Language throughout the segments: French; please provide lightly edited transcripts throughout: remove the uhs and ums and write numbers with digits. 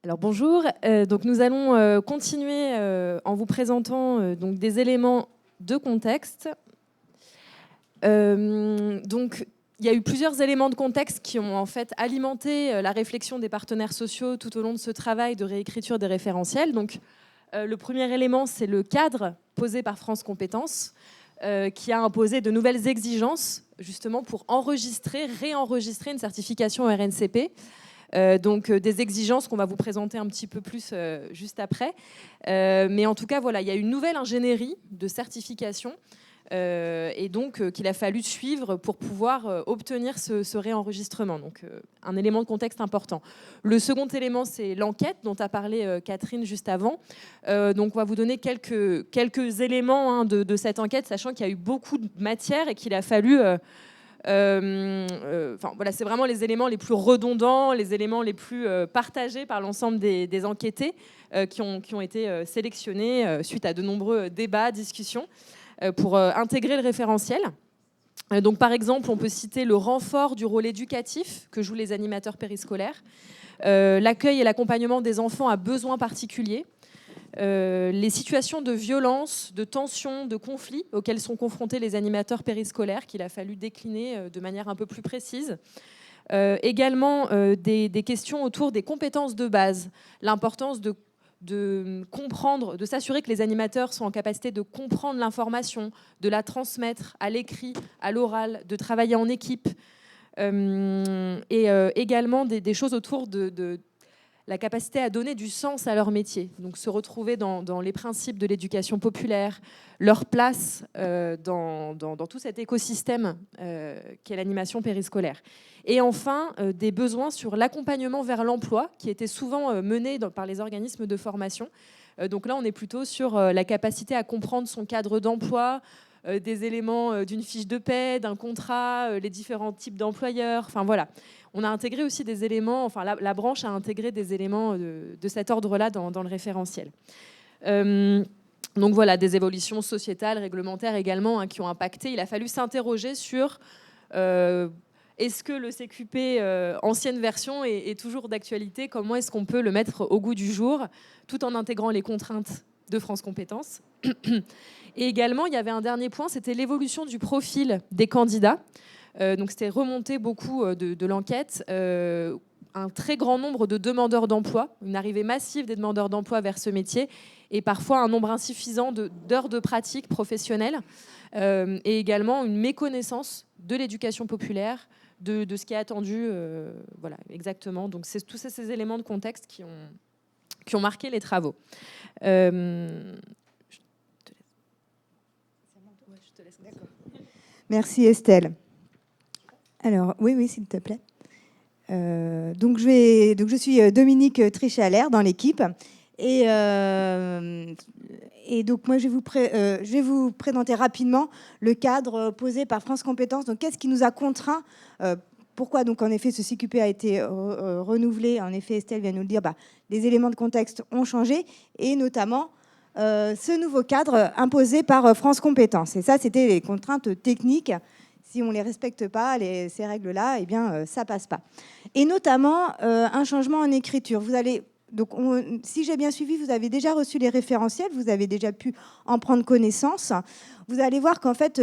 Alors bonjour, donc nous allons continuer en vous présentant donc des éléments de contexte. Donc il y a eu plusieurs éléments de contexte qui ont en fait alimenté la réflexion des partenaires sociaux tout au long de ce travail de réécriture des référentiels. Donc le premier élément, c'est le cadre posé par France Compétences qui a imposé de nouvelles exigences justement pour réenregistrer une certification RNCP. Donc des exigences qu'on va vous présenter un petit peu plus juste après. Mais en tout cas, voilà, il y a une nouvelle ingénierie de certification et donc qu'il a fallu suivre pour pouvoir obtenir ce réenregistrement. Donc un élément de contexte important. Le second élément, c'est l'enquête dont a parlé Catherine juste avant. Donc on va vous donner quelques éléments de cette enquête, sachant qu'il y a eu beaucoup de matière et qu'il a fallu... voilà, c'est vraiment les éléments les plus redondants, les éléments les plus partagés par l'ensemble des enquêtés qui ont été sélectionnés suite à de nombreux débats, discussions, pour intégrer le référentiel. Donc, par exemple, on peut citer le renfort du rôle éducatif que jouent les animateurs périscolaires, l'accueil et l'accompagnement des enfants à besoins particuliers, les situations de violence, de tension, de conflit auxquelles sont confrontés les animateurs périscolaires qu'il a fallu décliner de manière un peu plus précise. Également des questions autour des compétences de base, l'importance de comprendre, de s'assurer que les animateurs sont en capacité de comprendre l'information, de la transmettre à l'écrit, à l'oral, de travailler en équipe, et également des choses autour de la capacité à donner du sens à leur métier, donc se retrouver dans les principes de l'éducation populaire, leur place dans tout cet écosystème qu'est l'animation périscolaire. Et enfin, des besoins sur l'accompagnement vers l'emploi, qui était souvent mené par les organismes de formation. Donc là, on est plutôt sur la capacité à comprendre son cadre d'emploi, des éléments d'une fiche de paie, d'un contrat, les différents types d'employeurs, enfin voilà. On a intégré aussi des éléments, enfin la branche a intégré des éléments de cet ordre-là dans le référentiel. Donc voilà, des évolutions sociétales, réglementaires également qui ont impacté. Il a fallu s'interroger sur est-ce que le CQP ancienne version est toujours d'actualité? Comment est-ce qu'on peut le mettre au goût du jour tout en intégrant les contraintes de France Compétences? Et également, il y avait un dernier point, c'était l'évolution du profil des candidats. Donc c'était remonté beaucoup de l'enquête. Un très grand nombre de demandeurs d'emploi, une arrivée massive des demandeurs d'emploi vers ce métier et parfois un nombre insuffisant d'heures de pratique professionnelle et également une méconnaissance de l'éducation populaire, de ce qui est attendu. Voilà, exactement. Donc c'est tous ces éléments de contexte qui ont marqué les travaux. Merci Estelle. Alors, oui, s'il te plaît. Donc, je suis Dominique Trichet-Allaire dans l'équipe. Et donc, moi, je vais vous présenter rapidement le cadre posé par France Compétences. Donc, qu'est-ce qui nous a contraints pourquoi, donc, en effet, ce CQP a été renouvelé? En effet, Estelle vient nous le dire, les éléments de contexte ont changé, et notamment ce nouveau cadre imposé par France Compétences. Et ça, c'était les contraintes techniques. Si on ne les respecte pas, ces règles-là, eh bien, ça ne passe pas. Et notamment, un changement en écriture. Si j'ai bien suivi, vous avez déjà reçu les référentiels, vous avez déjà pu en prendre connaissance. Vous allez voir qu'en fait,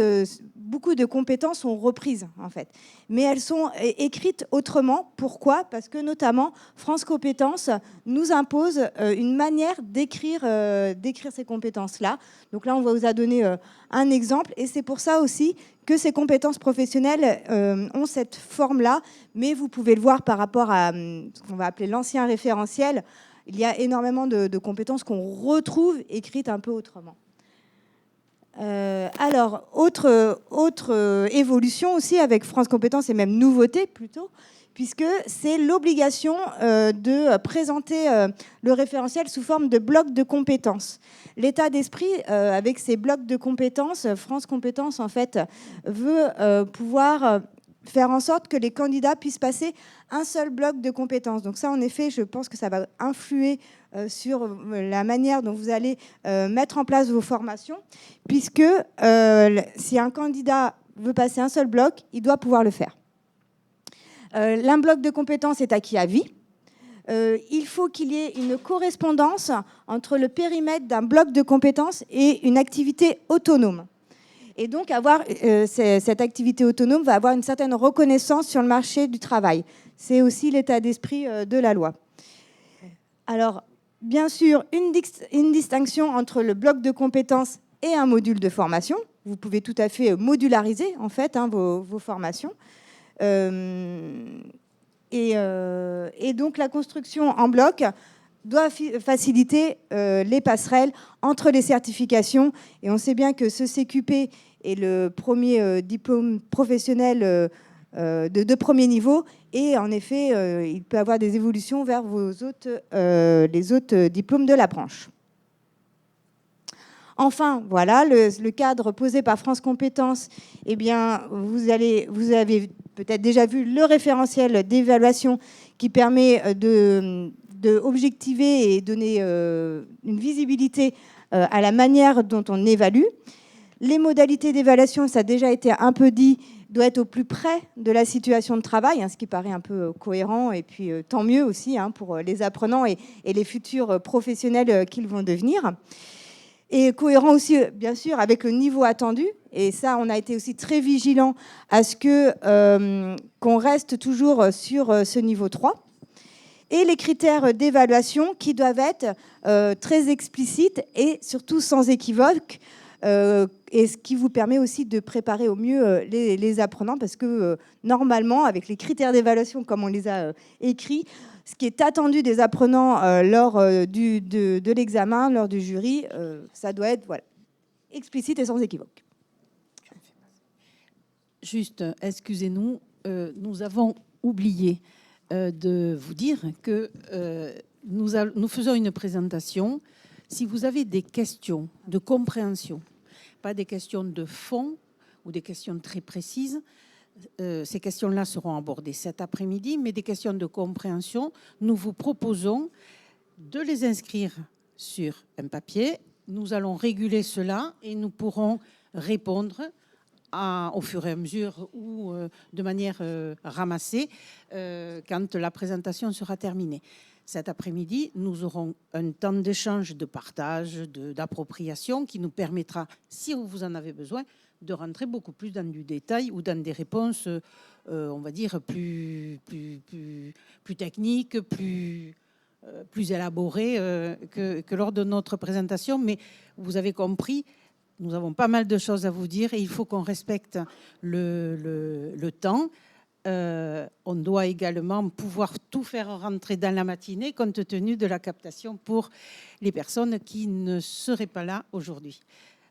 beaucoup de compétences sont reprises, en fait. Mais elles sont écrites autrement. Pourquoi? Parce que, notamment, France Compétences nous impose une manière d'écrire ces compétences-là. Donc là, on vous a donné un exemple. Et c'est pour ça aussi que ces compétences professionnelles ont cette forme-là. Mais vous pouvez le voir par rapport à ce qu'on va appeler l'ancien référentiel. Il y a énormément de compétences qu'on retrouve écrites un peu autrement. Alors, autre évolution aussi avec France Compétences, et même nouveauté plutôt, puisque c'est l'obligation de présenter le référentiel sous forme de blocs de compétences. L'état d'esprit, avec ces blocs de compétences, France Compétences, en fait, veut pouvoir faire en sorte que les candidats puissent passer un seul bloc de compétences. Donc ça, en effet, je pense que ça va influer sur la manière dont vous allez mettre en place vos formations, puisque si un candidat veut passer un seul bloc, il doit pouvoir le faire. L'un bloc de compétences est acquis à vie. il faut qu'il y ait une correspondance entre le périmètre d'un bloc de compétences et une activité autonome. Et donc, cette activité autonome va avoir une certaine reconnaissance sur le marché du travail. C'est aussi l'état d'esprit de la loi. Alors, bien sûr, une distinction entre le bloc de compétences et un module de formation. Vous pouvez tout à fait modulariser, en fait, vos formations. Et donc, la construction en bloc doit faciliter les passerelles entre les certifications. Et on sait bien que ce CQP est le premier diplôme professionnel de premier niveau. Et en effet, il peut avoir des évolutions vers les autres diplômes de la branche. Enfin, voilà, le cadre posé par France Compétences. Eh bien, vous avez peut-être déjà vu le référentiel d'évaluation qui permet de objectiver et donner une visibilité à la manière dont on évalue. Les modalités d'évaluation, ça a déjà été un peu dit, doit être au plus près de la situation de travail, ce qui paraît un peu cohérent, et puis tant mieux aussi pour les apprenants et les futurs professionnels qu'ils vont devenir. Et cohérent aussi, bien sûr, avec le niveau attendu. Et ça, on a été aussi très vigilant à ce qu'on reste toujours sur ce niveau 3. Et les critères d'évaluation qui doivent être très explicites et surtout sans équivoque. Et ce qui vous permet aussi de préparer au mieux les apprenants, parce que normalement, avec les critères d'évaluation comme on les a écrits, ce qui est attendu des apprenants lors de l'examen, lors du jury, ça doit être explicite et sans équivoque. Juste, excusez-nous, nous avons oublié de vous dire que nous faisons une présentation. Si vous avez des questions de compréhension, pas des questions de fond ou des questions très précises, ces questions-là seront abordées cet après-midi, mais des questions de compréhension, nous vous proposons de les inscrire sur un papier. Nous allons réguler cela et nous pourrons répondre au fur et à mesure ou de manière ramassée quand la présentation sera terminée. Cet après-midi, nous aurons un temps d'échange, de partage, d'appropriation qui nous permettra, si vous en avez besoin, de rentrer beaucoup plus dans du détail ou dans des réponses, on va dire, plus techniques, plus élaborées que lors de notre présentation. Mais vous avez compris, nous avons pas mal de choses à vous dire et il faut qu'on respecte le temps. On doit également pouvoir tout faire rentrer dans la matinée compte tenu de la captation pour les personnes qui ne seraient pas là aujourd'hui.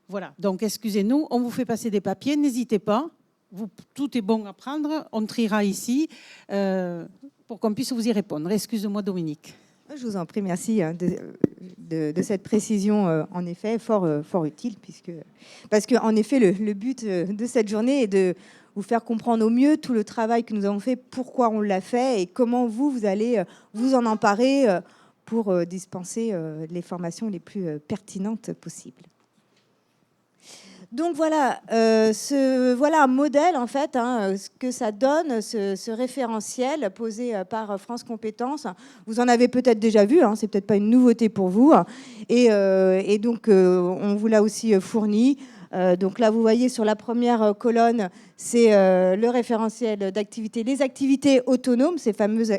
Voilà, donc excusez-nous, on vous fait passer des papiers, n'hésitez pas, tout est bon à prendre, on triera ici pour qu'on puisse vous y répondre. Excuse-moi Dominique. Je vous en prie, merci de cette précision, en effet, fort utile, parce que en effet, le but de cette journée est de vous faire comprendre au mieux tout le travail que nous avons fait, pourquoi on l'a fait et comment vous allez vous en emparer pour dispenser les formations les plus pertinentes possibles. Donc voilà, voilà un modèle en fait, ce que ça donne, ce référentiel posé par France Compétences. Vous en avez peut-être déjà vu, c'est peut-être pas une nouveauté pour vous. Et donc on vous l'a aussi fourni. Donc là, vous voyez sur la première colonne, c'est le référentiel d'activités, les activités autonomes, ces fameuses,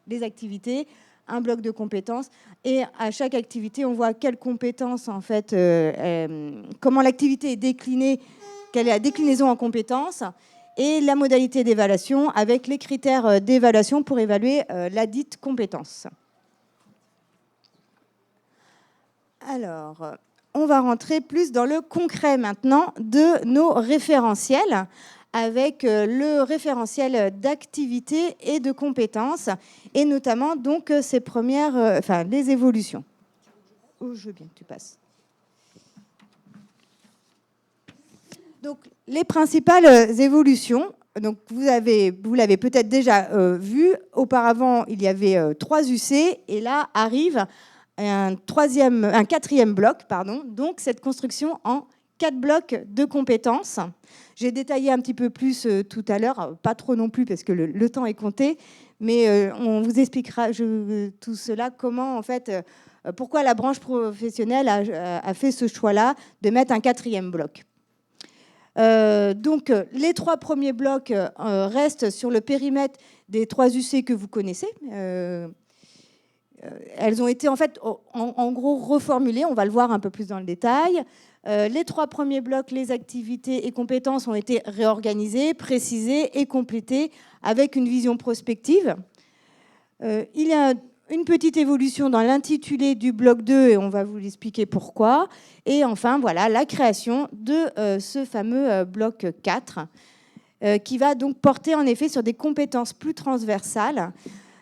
les activités, un bloc de compétences. Et à chaque activité, on voit quelles compétences, en fait, comment l'activité est déclinée, quelle est la déclinaison en compétences, et la modalité d'évaluation avec les critères d'évaluation pour évaluer la dite compétence. Alors, on va rentrer plus dans le concret maintenant de nos référentiels, avec le référentiel d'activité et de compétences, et notamment donc ces premières, les évolutions. Oh, je veux bien que tu passes. Donc, les principales évolutions, donc vous l'avez peut-être déjà vu, auparavant il y avait 3 UC, et là arrive un quatrième bloc, donc cette construction en 4 blocs de compétences. J'ai détaillé un petit peu plus tout à l'heure, pas trop non plus parce que le temps est compté, mais on vous expliquera tout cela, comment en fait, pourquoi la branche professionnelle a fait ce choix-là de mettre un 4e bloc. Donc les 3 premiers blocs restent sur le périmètre des 3 UC que vous connaissez. Elles ont été en fait en gros reformulées, on va le voir un peu plus dans le détail. Les 3 premiers blocs, les activités et compétences, ont été réorganisés, précisés et complétés avec une vision prospective. Il y a une petite évolution dans l'intitulé du bloc 2 et on va vous l'expliquer pourquoi. Et enfin, voilà la création de ce fameux bloc 4 qui va donc porter en effet sur des compétences plus transversales.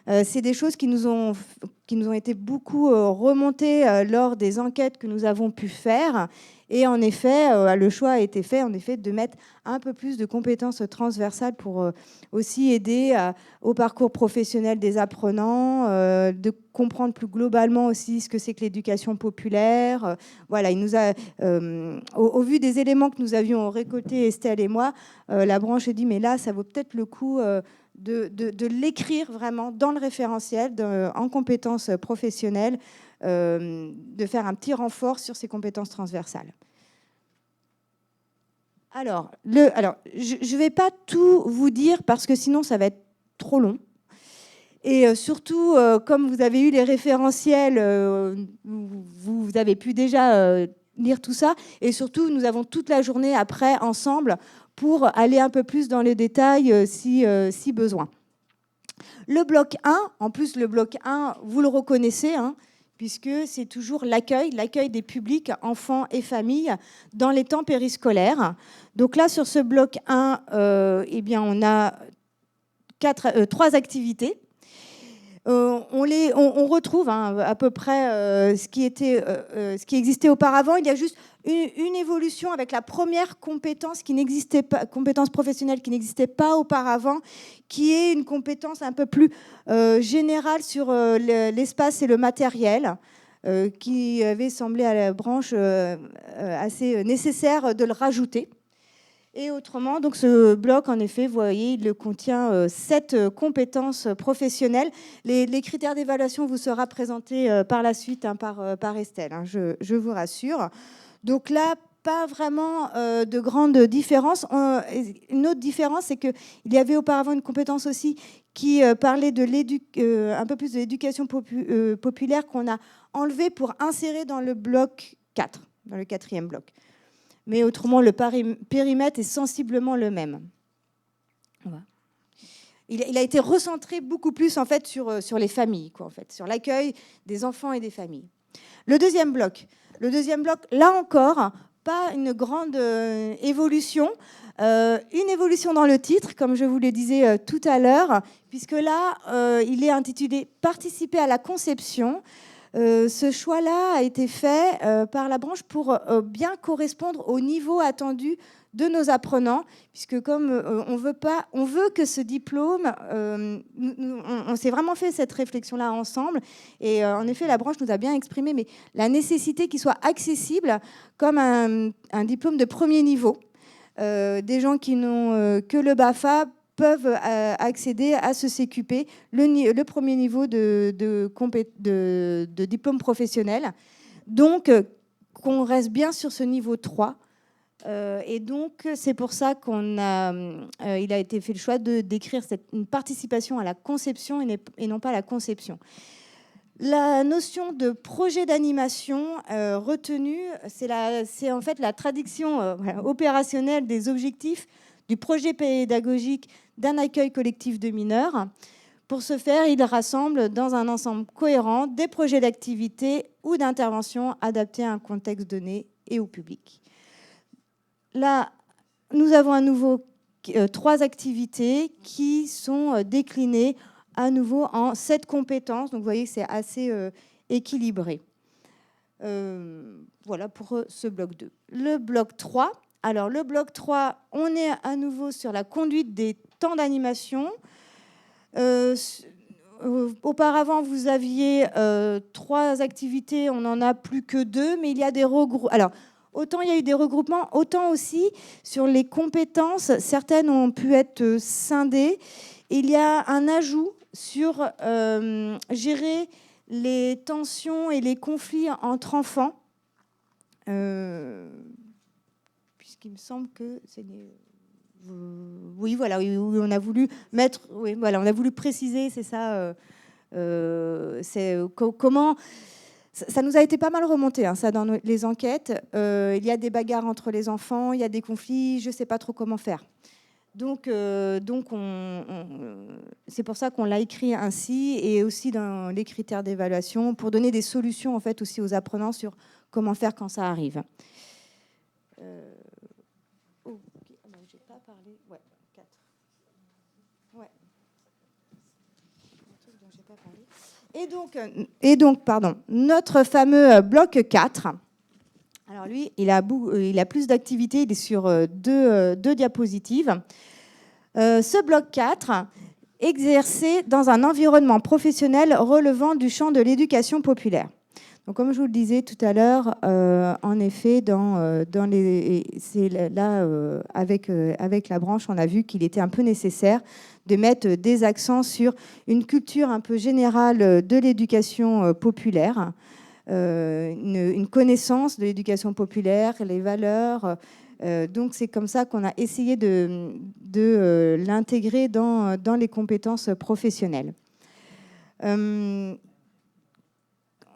C'est des choses qui nous ont été beaucoup remontées lors des enquêtes que nous avons pu faire. Et en effet, le choix a été fait en effet, de mettre un peu plus de compétences transversales pour aussi aider au parcours professionnel des apprenants, de comprendre plus globalement aussi ce que c'est que l'éducation populaire. Voilà, il nous a, au vu des éléments que nous avions récoltés, Estelle et moi, la branche a dit, mais là, ça vaut peut-être le coup de l'écrire vraiment dans le référentiel, en compétences professionnelles, de faire un petit renfort sur ces compétences transversales. Alors je ne vais pas tout vous dire parce que sinon ça va être trop long. Et surtout, comme vous avez eu les référentiels, vous avez pu déjà lire tout ça. Et surtout, nous avons toute la journée après ensemble pour aller un peu plus dans les détails si besoin. Le bloc 1, en plus le bloc 1, vous le reconnaissez, hein, puisque c'est toujours l'accueil des publics, enfants et familles, dans les temps périscolaires. Donc là, sur ce bloc 1, eh bien, on a 3 activités. On retrouve à peu près ce qui existait auparavant. Il y a juste une évolution avec la première compétence qui n'existait pas, compétence professionnelle qui n'existait pas auparavant, qui est une compétence un peu plus générale sur l'espace et le matériel, qui avait semblé à la branche assez nécessaire de le rajouter. Et autrement, donc ce bloc, en effet, vous voyez, il contient 7 compétences professionnelles. Les critères d'évaluation vous sera présentés par la suite par Estelle, hein, je vous rassure. Donc là, pas vraiment de grande différence. Une autre différence, c'est qu'il y avait auparavant une compétence aussi qui parlait de un peu plus de l'éducation populaire qu'on a enlevée pour insérer dans le bloc 4, dans le 4e bloc. Mais autrement, le périmètre est sensiblement le même. Voilà. Il a été recentré beaucoup plus en fait, sur les familles, quoi, en fait, sur l'accueil des enfants et des familles. Le deuxième bloc, là encore, pas une grande évolution. Une évolution dans le titre, comme je vous le disais tout à l'heure, puisque là, il est intitulé « Participer à la conception ». Ce choix-là a été fait par la branche pour bien correspondre au niveau attendu de nos apprenants, puisque comme on veut que ce diplôme, on s'est vraiment fait cette réflexion-là ensemble, et en effet la branche nous a bien exprimé mais la nécessité qu'il soit accessible comme un diplôme de premier niveau. Des gens qui n'ont que le BAFA peuvent accéder à ce CQP, le premier niveau de diplôme professionnel. Donc, qu'on reste bien sur ce niveau 3. Et donc, c'est pour ça qu'il a été fait le choix de décrire une participation à la conception et non pas à la conception. La notion de projet d'animation retenue, c'est en fait la traduction opérationnelle des objectifs du projet pédagogique d'un accueil collectif de mineurs. Pour ce faire, il rassemble dans un ensemble cohérent des projets d'activité ou d'intervention adaptés à un contexte donné et au public. Là, nous avons à nouveau 3 activités qui sont déclinées à nouveau en 7 compétences. Donc, vous voyez que c'est assez équilibré. Voilà pour ce bloc 2. Le bloc 3. Alors, le bloc 3, on est à nouveau sur la conduite des temps d'animation. Auparavant, vous aviez 3 activités, on n'en a plus que 2, mais il y a des regroupements. Alors, autant il y a eu des regroupements, autant aussi sur les compétences, certaines ont pu être scindées. Il y a un ajout sur gérer les tensions et les conflits entre enfants, puisqu'il me semble que c'est oui, voilà, oui, on a voulu mettre, oui, voilà, on a voulu préciser, c'est ça, comment. Ça nous a été pas mal remonté, hein, ça, dans les enquêtes. Il y a des bagarres entre les enfants, il y a des conflits, je ne sais pas trop comment faire. Donc c'est pour ça qu'on l'a écrit ainsi, et aussi dans les critères d'évaluation, pour donner des solutions en fait aussi aux apprenants sur comment faire quand ça arrive. J'ai pas parlé. Ouais, 4. Ouais. Dont j'ai pas parlé. Et donc, pardon, notre fameux bloc 4. Alors lui, il a plus d'activités, il est sur deux diapositives. Ce bloc 4, exercé dans un environnement professionnel relevant du champ de l'éducation populaire. Donc, comme je vous le disais tout à l'heure, en effet, avec la branche, on a vu qu'il était un peu nécessaire de mettre des accents sur une culture un peu générale de l'éducation populaire, une connaissance de l'éducation populaire, les valeurs. Donc c'est comme ça qu'on a essayé de l'intégrer dans les compétences professionnelles.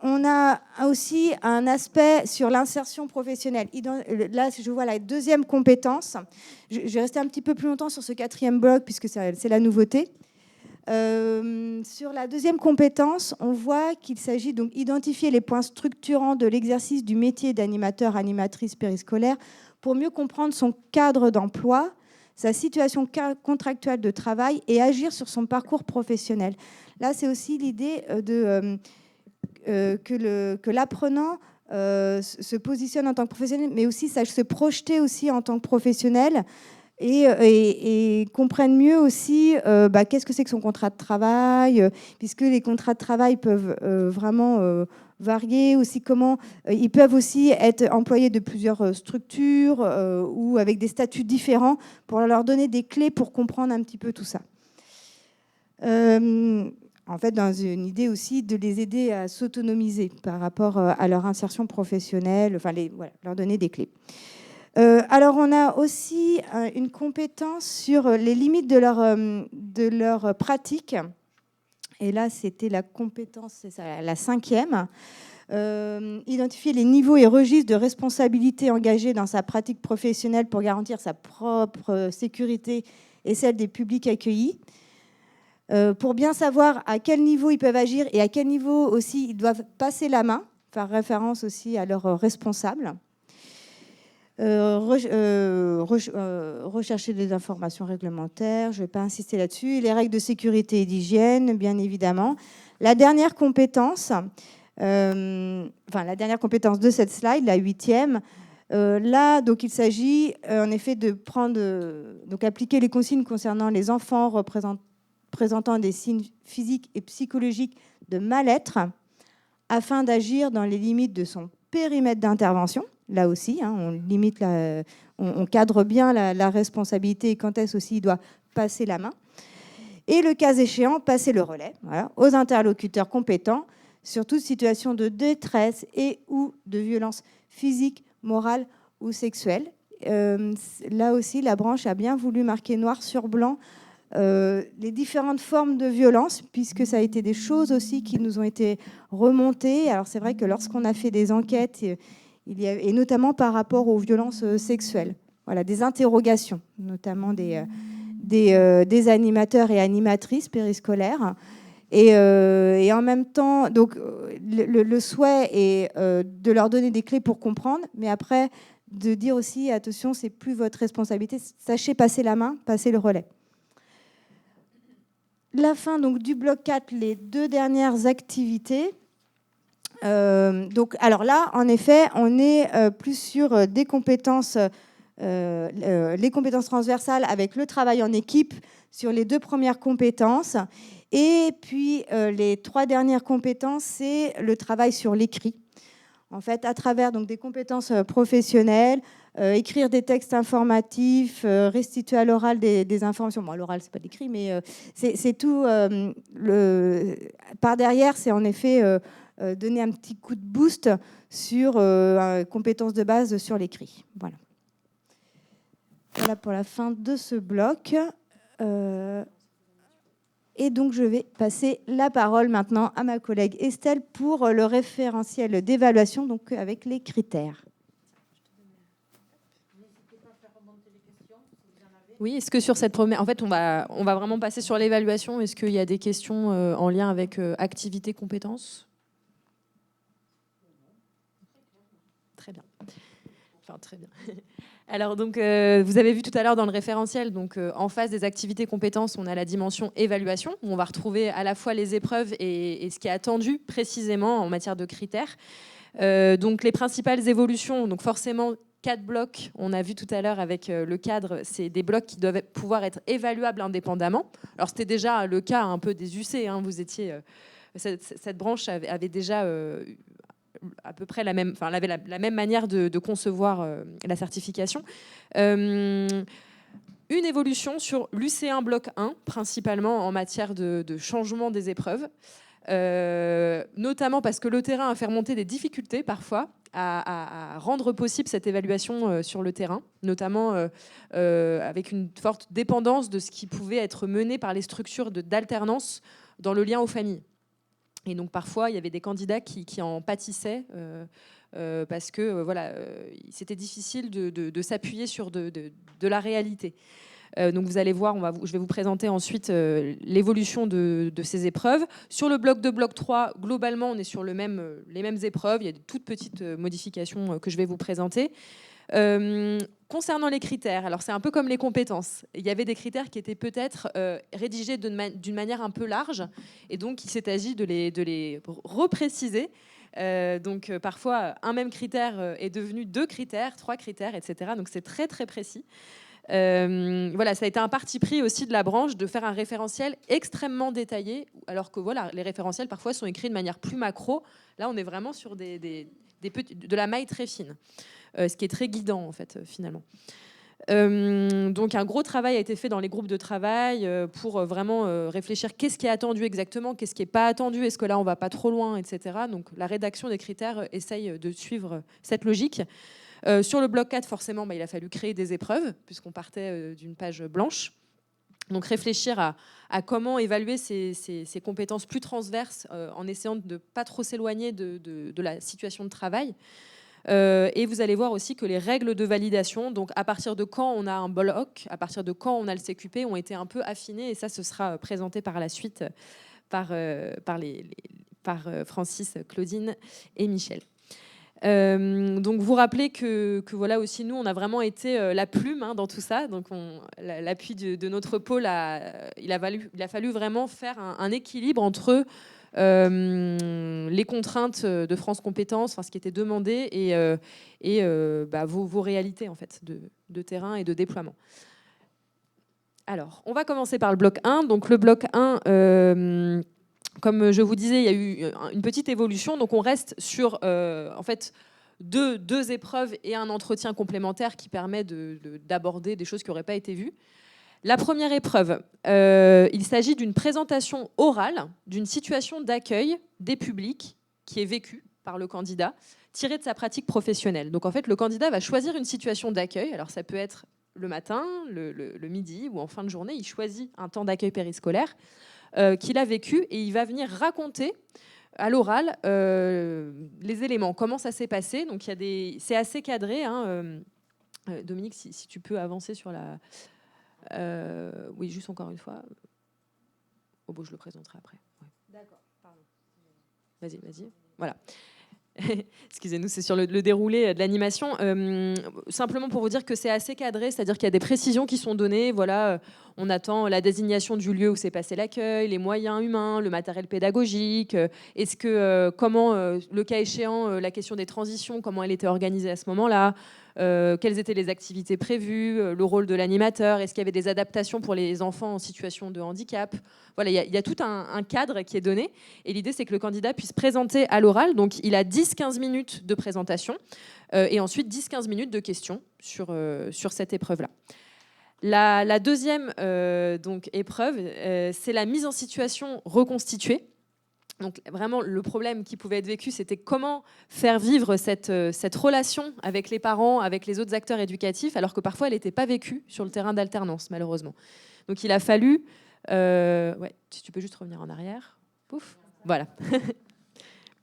On a aussi un aspect sur l'insertion professionnelle. Là, je vois la deuxième compétence. Je vais rester un petit peu plus longtemps sur ce quatrième bloc, puisque c'est la nouveauté. Sur la deuxième compétence, on voit qu'il s'agit donc d'identifier les points structurants de l'exercice du métier d'animateur, animatrice périscolaire pour mieux comprendre son cadre d'emploi, sa situation contractuelle de travail et agir sur son parcours professionnel. Là, c'est aussi l'idée que l'apprenant se positionne en tant que professionnel, mais aussi sache se projeter aussi en tant que professionnel et comprenne mieux aussi qu'est-ce que c'est que son contrat de travail, puisque les contrats de travail peuvent vraiment varier, aussi comment ils peuvent aussi être employés de plusieurs structures ou avec des statuts différents, pour leur donner des clés pour comprendre un petit peu tout ça. En fait, dans une idée aussi de les aider à s'autonomiser par rapport à leur insertion professionnelle, enfin leur donner des clés. Alors, on a aussi une compétence sur les limites de leur pratique. Et là, c'était la compétence, c'est ça, la 5e. Identifier les niveaux et registres de responsabilité engagés dans sa pratique professionnelle pour garantir sa propre sécurité et celle des publics accueillis. Pour bien savoir à quel niveau ils peuvent agir et à quel niveau aussi ils doivent passer la main, faire référence aussi à leurs responsables. Rechercher des informations réglementaires, je ne vais pas insister là-dessus. Les règles de sécurité et d'hygiène, bien évidemment. La dernière compétence, la dernière compétence de cette slide, la 8e, là, donc, il s'agit en effet de appliquer les consignes concernant les enfants présentant des signes physiques et psychologiques de mal-être afin d'agir dans les limites de son périmètre d'intervention. Là aussi, on cadre bien la responsabilité et quand est-ce aussi il doit passer la main. Et le cas échéant, passer le relais aux interlocuteurs compétents sur toute situation de détresse et ou de violence physique, morale ou sexuelle. Là aussi, la branche a bien voulu marquer noir sur blanc les différentes formes de violence, puisque ça a été des choses aussi qui nous ont été remontées. Alors c'est vrai que lorsqu'on a fait des enquêtes, et notamment par rapport aux violences sexuelles, voilà, des interrogations, notamment des animateurs et animatrices périscolaires. Et en même temps, donc, le souhait est de leur donner des clés pour comprendre, mais après, de dire aussi, attention, c'est plus votre responsabilité, sachez passer la main, passer le relais. La fin donc, du bloc 4, les 2 dernières activités. Donc, alors là, en effet, on est plus sur des compétences, les compétences transversales avec le travail en équipe sur les 2 premières compétences. Et puis, les 3 dernières compétences, c'est le travail sur l'écrit. en fait, à travers donc, des compétences professionnelles, écrire des textes informatifs, restituer à l'oral des informations. Bon, à l'oral, c'est pas l'écrit, mais c'est tout. Par derrière, c'est en effet donner un petit coup de boost sur compétences de base sur l'écrit. Voilà. Voilà pour la fin de ce bloc. Et donc, je vais passer la parole maintenant à ma collègue Estelle pour le référentiel d'évaluation, donc avec les critères. Oui, est-ce que sur cette première... En fait, on va vraiment passer sur l'évaluation. Est-ce qu'il y a des questions en lien avec activité, compétences ? Très bien. Enfin, très bien. Alors, donc, vous avez vu tout à l'heure dans le référentiel, donc, en face des activités compétences, on a la dimension évaluation, où on va retrouver à la fois les épreuves et ce qui est attendu précisément en matière de critères. Donc, les principales évolutions, donc forcément, 4 blocs, on a vu tout à l'heure avec le cadre, c'est des blocs qui doivent pouvoir être évaluables indépendamment. Alors, c'était déjà le cas un peu des UC, hein, vous étiez... cette branche avait déjà... à peu près la même, enfin, elle avait la même manière de concevoir la certification. Une évolution sur l'UC1 bloc 1, principalement en matière de changement des épreuves, notamment parce que le terrain a fait remonter des difficultés parfois à rendre possible cette évaluation sur le terrain, notamment avec une forte dépendance de ce qui pouvait être mené par les structures d'alternance dans le lien aux familles. Et donc parfois, il y avait des candidats qui en pâtissaient parce que voilà, c'était difficile de s'appuyer sur de la réalité. Donc vous allez voir, je vais vous présenter ensuite l'évolution de ces épreuves. Sur le bloc 2, bloc 3, globalement, on est sur les mêmes épreuves. Il y a des toutes petites modifications que je vais vous présenter. Concernant les critères, alors c'est un peu comme les compétences. Il y avait des critères qui étaient peut-être rédigés d'une manière un peu large, et donc il s'est agi de les repréciser. Donc parfois, un même critère est devenu 2 critères, 3 critères, etc. Donc c'est très très précis. Voilà, ça a été un parti pris aussi de la branche de faire un référentiel extrêmement détaillé, alors que voilà, les référentiels parfois sont écrits de manière plus macro. Là, on est vraiment sur de la maille très fine. Ce qui est très guidant en fait finalement. Donc un gros travail a été fait dans les groupes de travail pour vraiment réfléchir qu'est-ce qui est attendu exactement, qu'est-ce qui n'est pas attendu, est-ce que là on va pas trop loin, etc. Donc la rédaction des critères essaye de suivre cette logique. Sur le bloc 4, forcément, il a fallu créer des épreuves puisqu'on partait d'une page blanche. Donc réfléchir à comment évaluer ces compétences plus transverses en essayant de ne pas trop s'éloigner de la situation de travail. Et vous allez voir aussi que les règles de validation, donc à partir de quand on a un bloc, à partir de quand on a le CQP, ont été un peu affinées, et ça, ce sera présenté par la suite par Francis, Claudine et Michel. Donc vous rappelez que voilà aussi, nous, on a vraiment été la plume dans tout ça. Donc l'appui de notre pôle, il a fallu vraiment faire un équilibre entre les contraintes de France Compétences, ce qui était demandé, et vos réalités en fait, de terrain et de déploiement. Alors, on va commencer par le bloc 1. Donc le bloc 1, comme je vous disais, il y a eu une petite évolution. Donc on reste sur en fait, deux épreuves et un entretien complémentaire qui permet d'aborder des choses qui n'auraient pas été vues. La première épreuve, il s'agit d'une présentation orale d'une situation d'accueil des publics qui est vécue par le candidat, tirée de sa pratique professionnelle. Donc en fait, le candidat va choisir une situation d'accueil. Alors ça peut être le matin, le midi ou en fin de journée. Il choisit un temps d'accueil périscolaire qu'il a vécu et il va venir raconter à l'oral les éléments, comment ça s'est passé. Donc c'est assez cadré. Dominique, si tu peux avancer sur la... oui, juste encore une fois. Oh, bon, je le présenterai après. Ouais. D'accord, pardon. Vas-y. Voilà. Excusez-nous, c'est sur le déroulé de l'animation. Simplement pour vous dire que c'est assez cadré, c'est-à-dire qu'il y a des précisions qui sont données. Voilà, on attend la désignation du lieu où s'est passé l'accueil, les moyens humains, le matériel pédagogique. Est-ce que, comment, le cas échéant, la question des transitions, comment elle était organisée à ce moment-là. quelles étaient les activités prévues, le rôle de l'animateur, est-ce qu'il y avait des adaptations pour les enfants en situation de handicap. Voilà, il y a tout un cadre qui est donné. Et l'idée, c'est que le candidat puisse présenter à l'oral. Donc, il a 10-15 minutes de présentation et ensuite 10-15 minutes de questions sur cette épreuve-là. La deuxième donc, épreuve, c'est la mise en situation reconstituée. Donc vraiment, le problème qui pouvait être vécu, c'était comment faire vivre cette relation avec les parents, avec les autres acteurs éducatifs, alors que parfois, elle n'était pas vécue sur le terrain d'alternance, malheureusement. Donc il a fallu... ouais, si tu peux juste revenir en arrière. Pouf, voilà.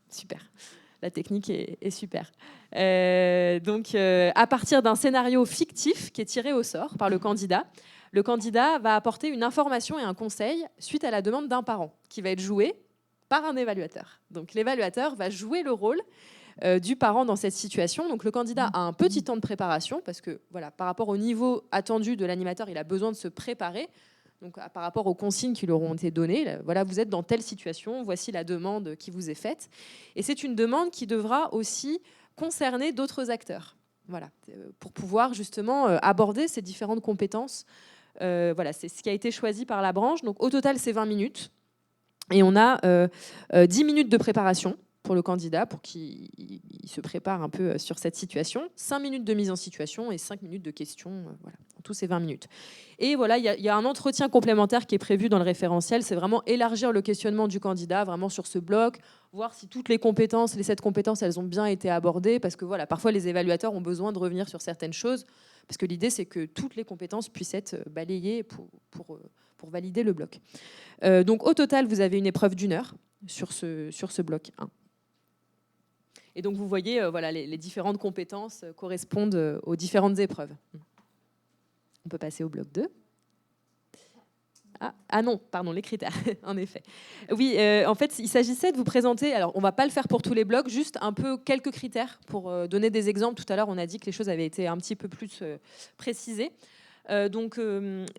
Super. La technique est super. Donc, à partir d'un scénario fictif qui est tiré au sort par le candidat va apporter une information et un conseil suite à la demande d'un parent qui va être joué par un évaluateur. Donc, l'évaluateur va jouer le rôle du parent dans cette situation. Donc, le candidat a un petit temps de préparation parce que, voilà, par rapport au niveau attendu de l'animateur, il a besoin de se préparer. Donc, par rapport aux consignes qui leur ont été données, voilà, vous êtes dans telle situation, voici la demande qui vous est faite. Et c'est une demande qui devra aussi concerner d'autres acteurs, voilà, pour pouvoir justement aborder ces différentes compétences. Voilà, c'est ce qui a été choisi par la branche. Donc, au total, c'est 20 minutes. Et on a 10 minutes de préparation pour le candidat, pour qu'il se prépare un peu sur cette situation, 5 minutes de mise en situation et 5 minutes de questions, voilà, en tous ces 20 minutes. Et voilà, il y a un entretien complémentaire qui est prévu dans le référentiel, c'est vraiment élargir le questionnement du candidat, vraiment sur ce bloc, voir si toutes les compétences, les 7 compétences, elles ont bien été abordées, parce que voilà, parfois les évaluateurs ont besoin de revenir sur certaines choses, parce que l'idée c'est que toutes les compétences puissent être balayées pour valider le bloc. Donc au total, vous avez une épreuve d'1 heure sur ce bloc 1. Et donc, vous voyez, voilà, les différentes compétences correspondent aux différentes épreuves. On peut passer au bloc 2. Ah non, pardon, les critères, en effet. Oui, en fait, il s'agissait de vous présenter, alors on ne va pas le faire pour tous les blocs, juste un peu quelques critères pour donner des exemples. Tout à l'heure, on a dit que les choses avaient été un petit peu plus précisées. Donc,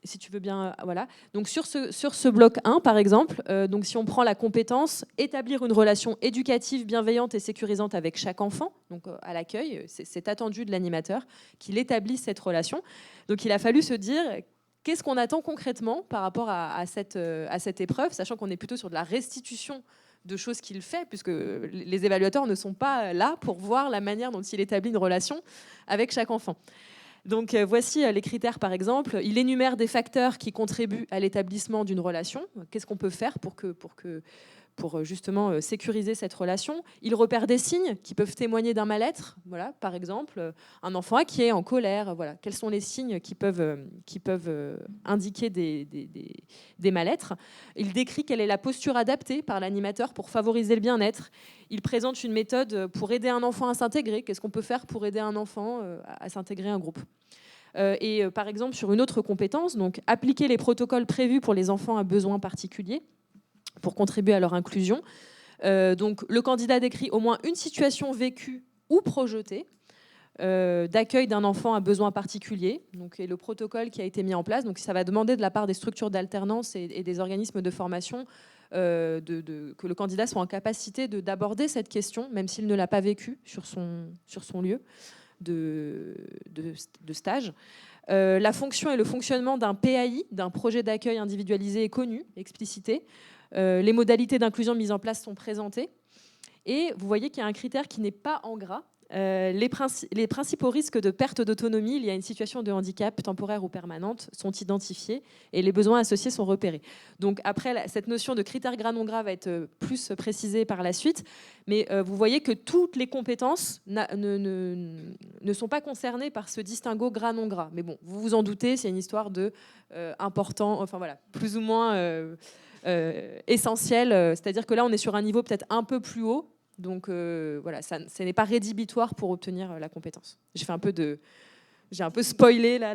si tu veux bien, voilà. Donc, sur ce bloc 1, par exemple, donc, si on prend la compétence établir une relation éducative, bienveillante et sécurisante avec chaque enfant, donc à l'accueil, c'est attendu de l'animateur qu'il établisse cette relation. Donc, il a fallu se dire qu'est-ce qu'on attend concrètement par rapport à cette épreuve, sachant qu'on est plutôt sur de la restitution de choses qu'il fait, puisque les évaluateurs ne sont pas là pour voir la manière dont il établit une relation avec chaque enfant. Donc voici les critères par exemple. Il énumère des facteurs qui contribuent à l'établissement d'une relation. Qu'est-ce qu'on peut faire pour justement sécuriser cette relation? Il repère des signes qui peuvent témoigner d'un mal-être. Voilà, par exemple, un enfant qui est en colère. Voilà, quels sont les signes qui peuvent indiquer des mal-être? Il décrit quelle est la posture adaptée par l'animateur pour favoriser le bien-être. Il présente une méthode pour aider un enfant à s'intégrer. Qu'est-ce qu'on peut faire pour aider un enfant à s'intégrer à un groupe? Et par exemple, sur une autre compétence, donc appliquer les protocoles prévus pour les enfants à besoins particuliers pour contribuer à leur inclusion. Donc, le candidat décrit au moins une situation vécue ou projetée d'accueil d'un enfant à besoins particuliers, donc, et le protocole qui a été mis en place. Donc, ça va demander de la part des structures d'alternance et des organismes de formation que le candidat soit en capacité d'aborder cette question, même s'il ne l'a pas vécu sur son lieu de stage. La fonction et le fonctionnement d'un PAI, d'un projet d'accueil individualisé est connu, explicité. Les modalités d'inclusion mises en place sont présentées. Et vous voyez qu'il y a un critère qui n'est pas en gras. Les principaux risques de perte d'autonomie, il y a une situation de handicap temporaire ou permanente, sont identifiés et les besoins associés sont repérés. Donc après, cette notion de critère gras non gras va être plus précisée par la suite, mais vous voyez que toutes les compétences ne sont pas concernées par ce distinguo gras non gras. Mais bon, vous vous en doutez, c'est une histoire de important, enfin voilà, plus ou moins essentiel. C'est-à-dire que là, on est sur un niveau peut-être un peu plus haut. Donc voilà, ce n'est pas rédhibitoire pour obtenir la compétence. J'ai un peu spoilé là,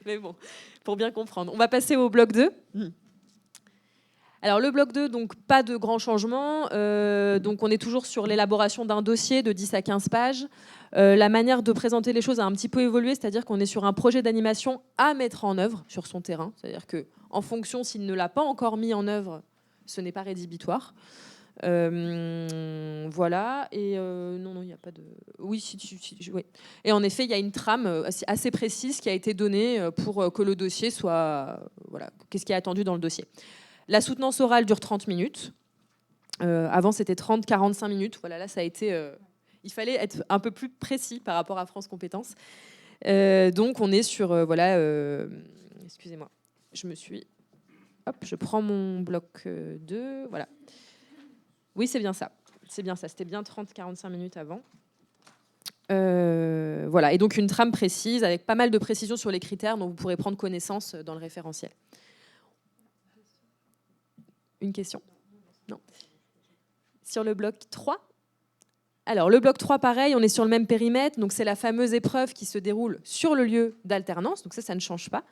mais bon, pour bien comprendre. On va passer au bloc 2. Alors le bloc 2, donc pas de grands changements. Donc on est toujours sur l'élaboration d'un dossier de 10 à 15 pages. La manière de présenter les choses a un petit peu évolué, c'est-à-dire qu'on est sur un projet d'animation à mettre en œuvre sur son terrain. C'est-à-dire qu'en fonction, s'il ne l'a pas encore mis en œuvre, ce n'est pas rédhibitoire. Voilà, et non, il n'y a pas de... Oui, oui. Et en effet, il y a une trame assez précise qui a été donnée pour que le dossier soit... Voilà, qu'est-ce qui est attendu dans le dossier. La soutenance orale dure 30 minutes. Avant, c'était 30-45 minutes. Voilà, là, ça a été... il fallait être un peu plus précis par rapport à France Compétences. Donc, on est sur... voilà, excusez-moi, je prends mon bloc 2. Voilà. Oui, c'est bien ça. C'est bien ça. C'était bien 30-45 minutes avant. Voilà. Et donc, une trame précise avec pas mal de précisions sur les critères dont vous pourrez prendre connaissance dans le référentiel. Une question ? Non. Sur le bloc 3 ? Alors, le bloc 3, pareil, on est sur le même périmètre. Donc, c'est la fameuse épreuve qui se déroule sur le lieu d'alternance. Donc, ça ne change pas.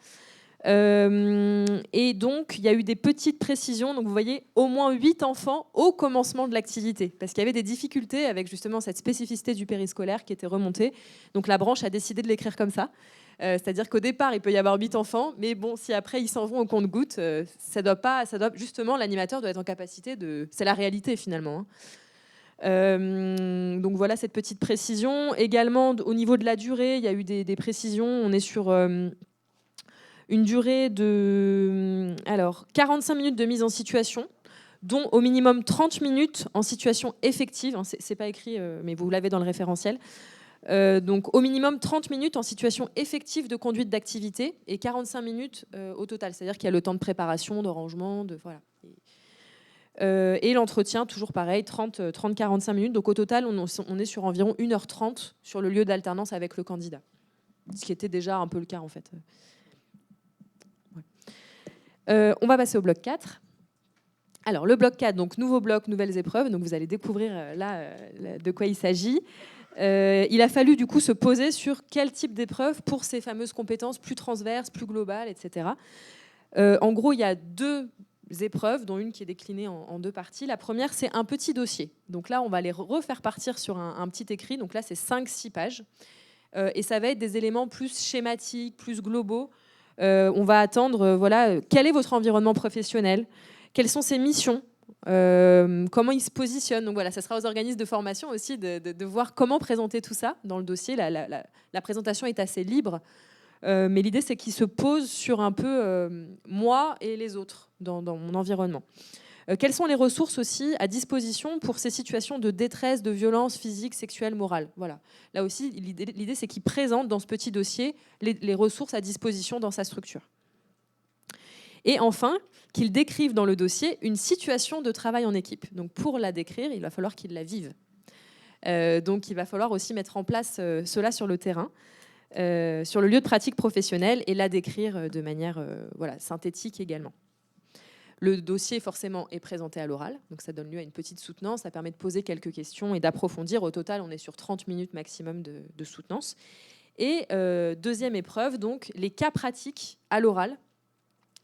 Et donc, il y a eu des petites précisions. Donc, vous voyez, au moins 8 enfants au commencement de l'activité. Parce qu'il y avait des difficultés avec justement cette spécificité du périscolaire qui était remontée. Donc, la branche a décidé de l'écrire comme ça. C'est-à-dire qu'au départ, il peut y avoir 8 enfants. Mais bon, si après, ils s'en vont au compte-gouttes, justement, l'animateur doit être en capacité de... C'est la réalité, finalement. Donc voilà cette petite précision. Également, au niveau de la durée, il y a eu des précisions. On est sur une durée de 45 minutes de mise en situation, dont au minimum 30 minutes en situation effective. C'est pas écrit, mais vous l'avez dans le référentiel. Donc au minimum 30 minutes en situation effective de conduite d'activité et 45 minutes au total. C'est-à-dire qu'il y a le temps de préparation, de rangement, voilà. Et l'entretien, toujours pareil, 30-45 minutes. Donc au total, on est sur environ 1h30 sur le lieu d'alternance avec le candidat. Ce qui était déjà un peu le cas en fait. On va passer au bloc 4. Alors le bloc 4, donc nouveau bloc, nouvelles épreuves. Donc vous allez découvrir de quoi il s'agit. Il a fallu du coup se poser sur quel type d'épreuve pour ces fameuses compétences plus transverses, plus globales, etc. En gros, il y a 2 épreuves, dont une qui est déclinée en 2 parties. La première, c'est un petit dossier. Donc là, on va les refaire partir sur un petit écrit. Donc là, c'est 5-6 pages. Et ça va être des éléments plus schématiques, plus globaux. On va attendre, quel est votre environnement professionnel ? Quelles sont ses missions ? Comment il se positionne ? Donc voilà, ça sera aux organismes de formation aussi de voir comment présenter tout ça dans le dossier. La présentation est assez libre. Mais l'idée, c'est qu'il se pose sur un peu moi et les autres dans mon environnement. Quelles sont les ressources aussi à disposition pour ces situations de détresse, de violence physique, sexuelle, morale ? Voilà. Là aussi, l'idée, c'est qu'il présente dans ce petit dossier les ressources à disposition dans sa structure. Et enfin, qu'il décrive dans le dossier une situation de travail en équipe. Donc pour la décrire, il va falloir qu'il la vive. Donc il va falloir aussi mettre en place cela sur le terrain. Sur le lieu de pratique professionnelle et la décrire de manière synthétique également. Le dossier, forcément, est présenté à l'oral, donc ça donne lieu à une petite soutenance, ça permet de poser quelques questions et d'approfondir. Au total, on est sur 30 minutes maximum de soutenance. Et deuxième épreuve, donc, les cas pratiques à l'oral.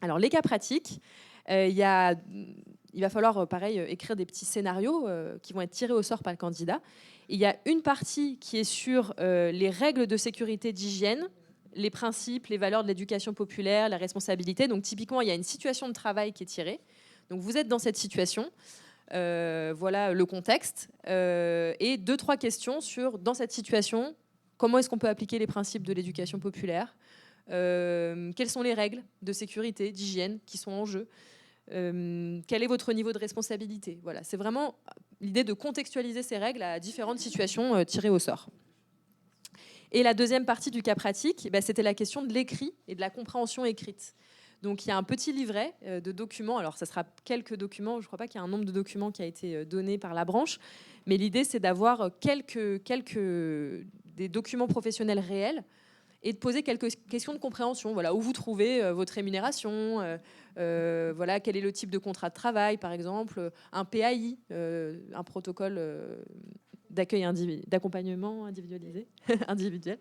Alors, les cas pratiques, il va falloir, pareil, écrire des petits scénarios qui vont être tirés au sort par le candidat. Il y a une partie qui est sur les règles de sécurité d'hygiène, les principes, les valeurs de l'éducation populaire, la responsabilité. Donc typiquement, il y a une situation de travail qui est tirée. Donc vous êtes dans cette situation, voilà le contexte, et 2-3 questions sur, dans cette situation, comment est-ce qu'on peut appliquer les principes de l'éducation populaire, quelles sont les règles de sécurité, d'hygiène qui sont en jeu, quel est votre niveau de responsabilité. Voilà, c'est vraiment l'idée de contextualiser ces règles à différentes situations tirées au sort. Et la deuxième partie du cas pratique, c'était la question de l'écrit et de la compréhension écrite. Donc il y a un petit livret de documents. Alors ça sera quelques documents. Je ne crois pas qu'il y ait un nombre de documents qui a été donné par la branche. Mais l'idée, c'est d'avoir des documents professionnels réels et de poser quelques questions de compréhension. Voilà, où vous trouvez votre rémunération, voilà, quel est le type de contrat de travail, par exemple, un PAI, un protocole d'accompagnement individualisé, individuel.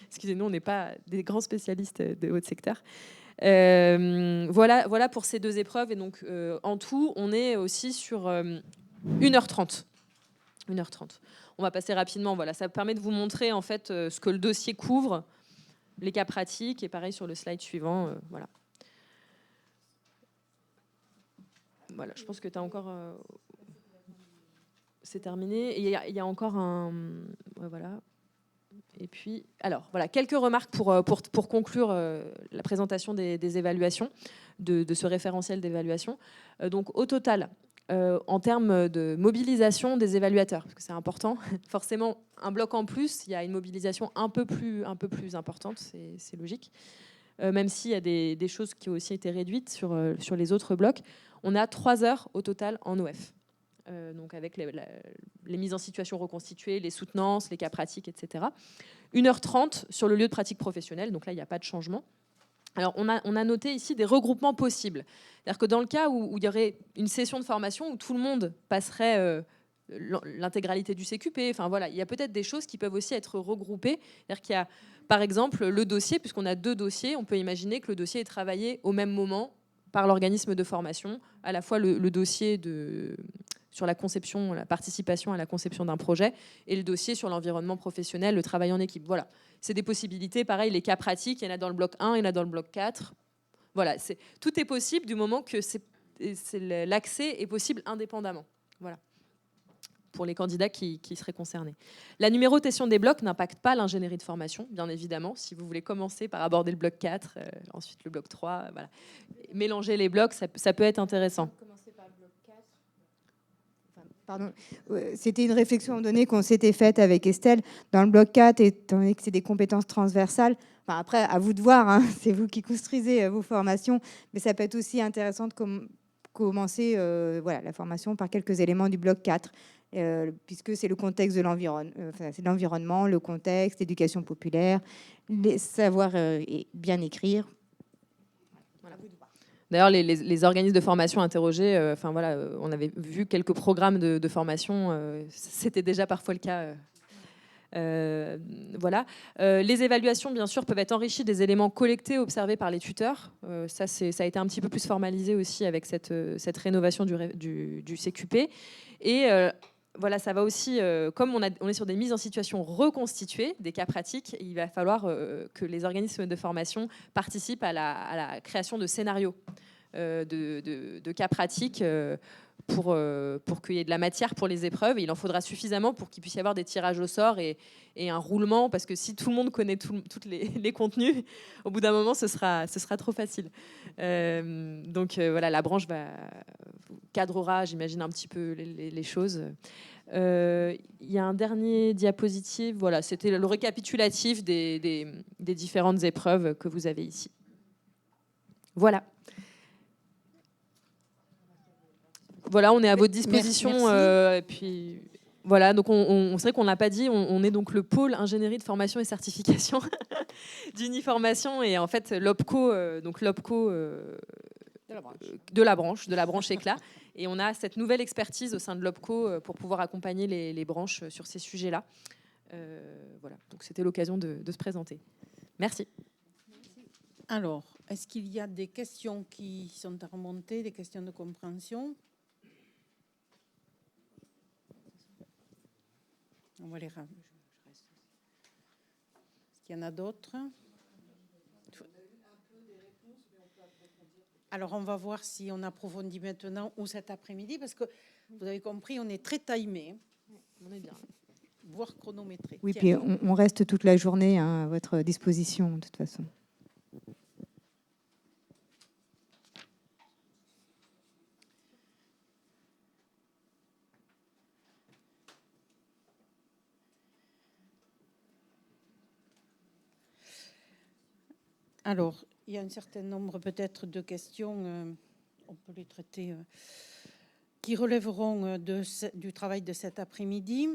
Excusez-nous, on n'est pas des grands spécialistes de haut secteur. Voilà pour ces 2 épreuves. Et donc, en tout, on est aussi sur 1h30. 1h30. On va passer rapidement. Voilà, ça permet de vous montrer en fait ce que le dossier couvre, les cas pratiques, et pareil sur le slide suivant. Voilà. Voilà, je pense que tu as encore... c'est terminé. Et il y a encore un... Ouais, voilà. Et puis, alors, voilà, quelques remarques pour conclure la présentation des évaluations, de ce référentiel d'évaluation. Donc, au total, en termes de mobilisation des évaluateurs, parce que c'est important, forcément, un bloc en plus, il y a une mobilisation un peu plus importante, c'est logique. Même s'il y a des choses qui ont aussi été réduites sur les autres blocs. On a 3 heures au total en OF. Donc avec les mises en situation reconstituées, les soutenances, les cas pratiques, etc. 1h30 sur le lieu de pratique professionnelle, donc là, il n'y a pas de changement. Alors, on a noté ici des regroupements possibles. C'est-à-dire que dans le cas où il y aurait une session de formation où tout le monde passerait l'intégralité du CQP, enfin voilà, il y a peut-être des choses qui peuvent aussi être regroupées. C'est-à-dire qu'il y a, par exemple, le dossier, puisqu'on a 2 dossiers, on peut imaginer que le dossier est travaillé au même moment par l'organisme de formation, à la fois le dossier sur la conception, la participation à la conception d'un projet, et le dossier sur l'environnement professionnel, le travail en équipe. Voilà, c'est des possibilités. Pareil, les cas pratiques, il y en a dans le bloc 1, il y en a dans le bloc 4. Voilà, tout est possible du moment que l'accès est possible indépendamment. Voilà, pour les candidats qui seraient concernés. La numérotation des blocs n'impacte pas l'ingénierie de formation, bien évidemment. Si vous voulez commencer par aborder le bloc 4, ensuite le bloc 3, voilà. Mélanger les blocs, ça peut être intéressant. Pardon, c'était une réflexion donnée qu'on s'était faite avec Estelle. Dans le bloc 4, étant donné que c'est des compétences transversales, enfin après, à vous de voir, hein, c'est vous qui construisez vos formations, mais ça peut être aussi intéressant de commencer voilà, la formation par quelques éléments du bloc 4, puisque c'est le contexte de l'environnement, le contexte, l'éducation populaire, savoir bien écrire. Voilà. D'ailleurs, les organismes de formation interrogés, voilà, on avait vu quelques programmes de formation, c'était déjà parfois le cas. Voilà. Les évaluations, bien sûr, peuvent être enrichies des éléments collectés, observés par les tuteurs. Ça a été un petit peu plus formalisé aussi avec cette rénovation du CQP. Et voilà, ça va aussi, comme on est sur des mises en situation reconstituées, des cas pratiques, il va falloir que les organismes de formation participent à la création de scénarios, de cas pratiques, pour qu'il y ait de la matière pour les épreuves. Il en faudra suffisamment pour qu'il puisse y avoir des tirages au sort et un roulement, parce que si tout le monde connaît tous les contenus, au bout d'un moment, ce sera trop facile. Donc voilà, la branche cadrera, j'imagine, un petit peu les choses. Il y a un dernier diapositive. Voilà, c'était le récapitulatif des différentes épreuves que vous avez ici. Voilà. Voilà, on est à votre disposition. Et puis voilà, donc c'est vrai qu'on l'a pas dit, on est donc le pôle ingénierie de formation et certification d'Uniformation, et en fait l'OPCO, donc l'OPCO de la branche éclat. Et on a cette nouvelle expertise au sein de l'OPCO pour pouvoir accompagner les branches sur ces sujets-là. Voilà, donc c'était l'occasion de se présenter. Merci. Alors, est-ce qu'il y a des questions qui sont à remonter, des questions de compréhension? On va les ramener. Est-ce qu'il y en a d'autres? Alors, on va voir si on approfondit maintenant ou cet après-midi, parce que vous avez compris, on est très timé. On est bien. Voire chronométré. Oui, Tiens. puis on reste toute la journée à votre disposition, de toute façon. Alors, il y a un certain nombre peut-être de questions, on peut les traiter, qui relèveront du travail de cet après-midi.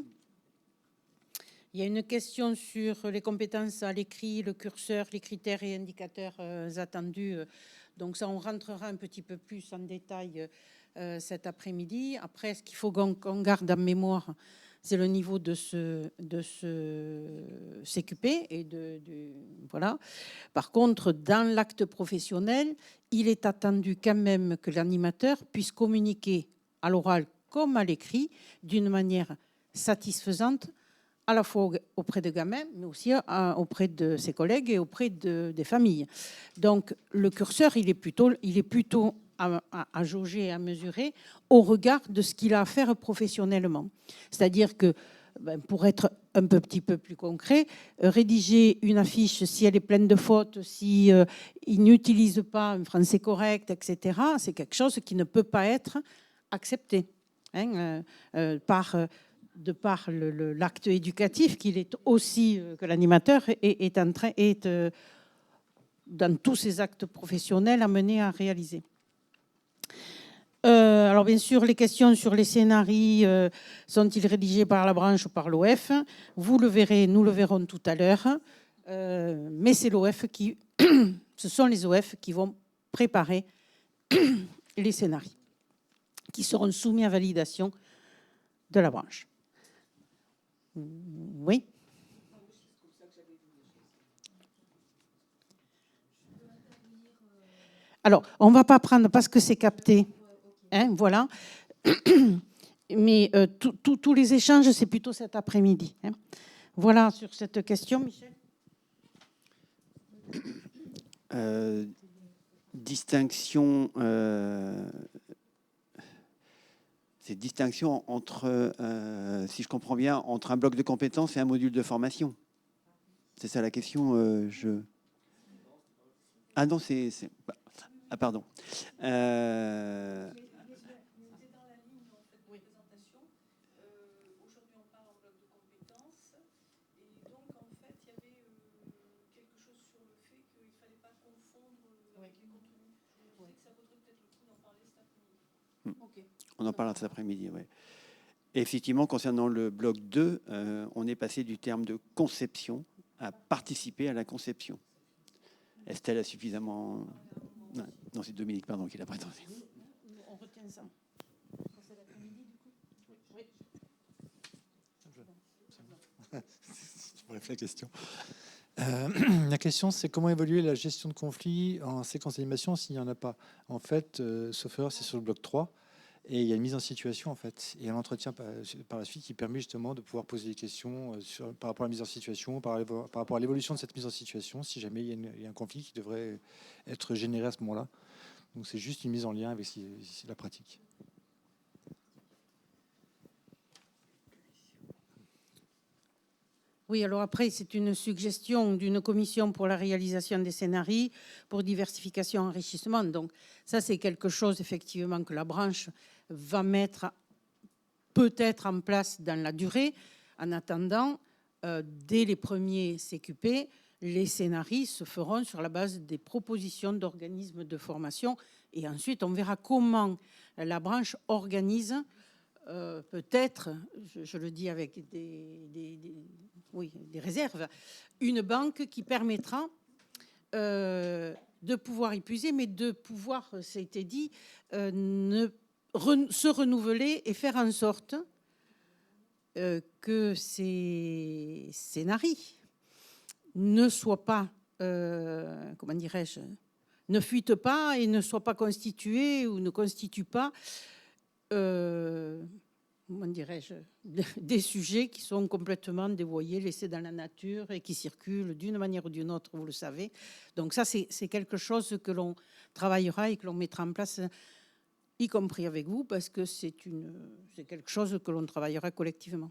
Il y a une question sur les compétences à l'écrit, le curseur, les critères et indicateurs attendus. Donc ça, on rentrera un petit peu plus en détail cet après-midi. Après, ce qu'il faut qu'on garde en mémoire, c'est le niveau de ce CQP et voilà. Par contre, dans l'acte professionnel, il est attendu quand même que l'animateur puisse communiquer à l'oral comme à l'écrit d'une manière satisfaisante, à la fois auprès des gamins, mais aussi auprès de ses collègues et auprès des familles. Donc, le curseur, il est plutôt à jauger et à mesurer au regard de ce qu'il a à faire professionnellement. C'est-à-dire que, pour être un petit peu plus concret, rédiger une affiche, si elle est pleine de fautes, si il n'utilise pas un français correct, etc., c'est quelque chose qui ne peut pas être accepté, hein, de par l'acte éducatif qu'il est aussi, que l'animateur est dans tous ses actes professionnels amené à réaliser. Alors bien sûr, les questions sur les scénarios, sont-ils rédigés par la branche ou par l'OF? Vous le verrez, nous le verrons tout à l'heure. Mais c'est l'OF qui, ce sont les OF qui vont préparer les scénarios, qui seront soumis à validation de la branche. Oui. Alors, on ne va pas prendre parce que c'est capté. Hein, voilà. Mais tous les échanges, c'est plutôt cet après-midi. Hein. Voilà sur cette question, Michel. Distinction, c'est distinction entre, si je comprends bien, entre un bloc de compétences et un module de formation. C'est ça la question. Ah non, c'est... Ah pardon. On en parlera cet après-midi, oui. Effectivement, concernant le bloc 2, on est passé du terme de conception à participer à la conception. Estelle a suffisamment... Non, c'est Dominique, pardon, qui l'a présenté. On retient ça. C'est l'après-midi, du coup ? Oui. Je la question. La question, c'est comment évoluer la gestion de conflits en séquence d'animation s'il n'y en a pas. En fait, sauf erreur, c'est sur le bloc 3. Et il y a une mise en situation, en fait, et un entretien par la suite qui permet justement de pouvoir poser des questions par rapport à la mise en situation, par rapport à l'évolution de cette mise en situation, si jamais il y a un conflit qui devrait être généré à ce moment-là. Donc c'est juste une mise en lien avec la pratique. Oui, alors après, c'est une suggestion d'une commission pour la réalisation des scénarios, pour diversification, enrichissement. Donc ça, c'est quelque chose, effectivement, que la branche va mettre peut-être en place dans la durée. En attendant, dès les premiers CQP, les scénarios se feront sur la base des propositions d'organismes de formation. Et ensuite, on verra comment la branche organise, peut-être, je le dis avec des réserves, une banque qui permettra de pouvoir épuiser, mais de pouvoir, ça a été dit, se renouveler et faire en sorte que ces scénarios ne soient pas, comment dirais-je, ne fuitent pas et ne soient pas constitués ou ne constituent pas, comment dirais-je, des sujets qui sont complètement dévoyés, laissés dans la nature et qui circulent d'une manière ou d'une autre, vous le savez. Donc ça, c'est quelque chose que l'on travaillera et que l'on mettra en place, y compris avec vous, parce que c'est quelque chose que l'on travaillera collectivement.